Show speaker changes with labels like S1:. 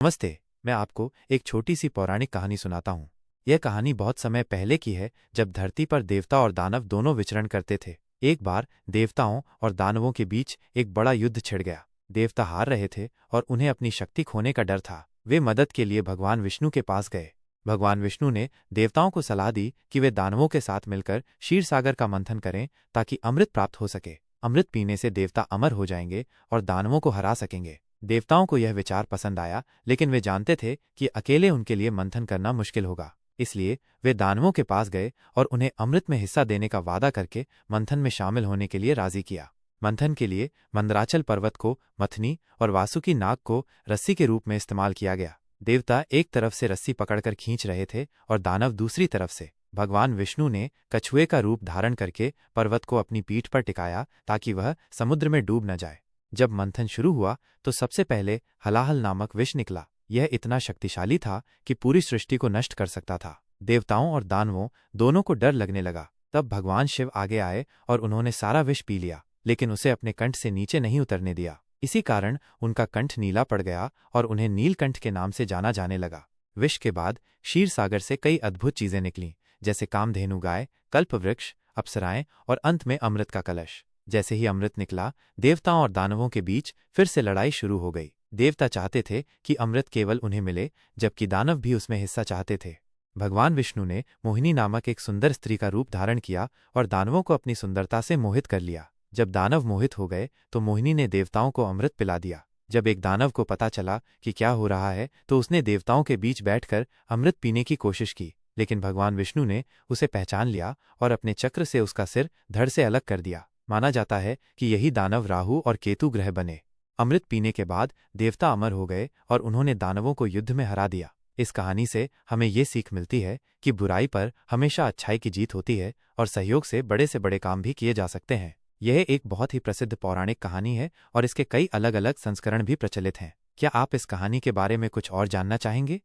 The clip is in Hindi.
S1: नमस्ते। मैं आपको एक छोटी सी पौराणिक कहानी सुनाता हूँ। यह कहानी बहुत समय पहले की है, जब धरती पर देवता और दानव दोनों विचरण करते थे। एक बार देवताओं और दानवों के बीच एक बड़ा युद्ध छिड़ गया। देवता हार रहे थे और उन्हें अपनी शक्ति खोने का डर था। वे मदद के लिए भगवान विष्णु के पास गए। भगवान विष्णु ने देवताओं को सलाह दी कि वे दानवों के साथ मिलकर क्षीर सागर का मंथन करें, ताकि अमृत प्राप्त हो सके। अमृत पीने से देवता अमर हो जाएंगे और दानवों को हरा सकेंगे। देवताओं को यह विचार पसंद आया, लेकिन वे जानते थे कि अकेले उनके लिए मंथन करना मुश्किल होगा। इसलिए वे दानवों के पास गए और उन्हें अमृत में हिस्सा देने का वादा करके मंथन में शामिल होने के लिए राजी किया। मंथन के लिए मंदराचल पर्वत को मथनी और वासुकी नाग को रस्सी के रूप में इस्तेमाल किया गया। देवता एक तरफ से रस्सी पकड़कर खींच रहे थे और दानव दूसरी तरफ से। भगवान विष्णु ने कछुए का रूप धारण करके पर्वत को अपनी पीठ पर टिकाया, ताकि वह समुद्र में डूब न जाए। जब मंथन शुरू हुआ तो सबसे पहले हलाहल नामक विष निकला। यह इतना शक्तिशाली था कि पूरी सृष्टि को नष्ट कर सकता था। देवताओं और दानवों दोनों को डर लगने लगा। तब भगवान शिव आगे आए और उन्होंने सारा विष पी लिया, लेकिन उसे अपने कंठ से नीचे नहीं उतरने दिया। इसी कारण उनका कंठ नीला पड़ गया और उन्हें नीलकंठ के नाम से जाना जाने लगा। विष के बाद क्षीर सागर से कई अद्भुत चीजें निकलीं, जैसे कामधेनु गाय, कल्प वृक्ष, अप्सराएं और अंत में अमृत का कलश। जैसे ही अमृत निकला, देवताओं और दानवों के बीच फिर से लड़ाई शुरू हो गई। देवता चाहते थे कि अमृत केवल उन्हें मिले, जबकि दानव भी उसमें हिस्सा चाहते थे। भगवान विष्णु ने मोहिनी नामक एक सुंदर स्त्री का रूप धारण किया और दानवों को अपनी सुंदरता से मोहित कर लिया। जब दानव मोहित हो गए तो मोहिनी ने देवताओं को अमृत पिला दिया। जब एक दानव को पता चला कि क्या हो रहा है, तो उसने देवताओं के बीच बैठकर अमृत पीने की कोशिश की, लेकिन भगवान विष्णु ने उसे पहचान लिया और अपने चक्र से उसका सिर धड़ से अलग कर दिया। माना जाता है कि यही दानव राहु और केतु ग्रह बने। अमृत पीने के बाद देवता अमर हो गए और उन्होंने दानवों को युद्ध में हरा दिया। इस कहानी से हमें ये सीख मिलती है कि बुराई पर हमेशा अच्छाई की जीत होती है और सहयोग से बड़े काम भी किए जा सकते हैं। यह एक बहुत ही प्रसिद्ध पौराणिक कहानी है और इसके कई अलग अलग संस्करण भी प्रचलित हैं। क्या आप इस कहानी के बारे में कुछ और जानना चाहेंगे?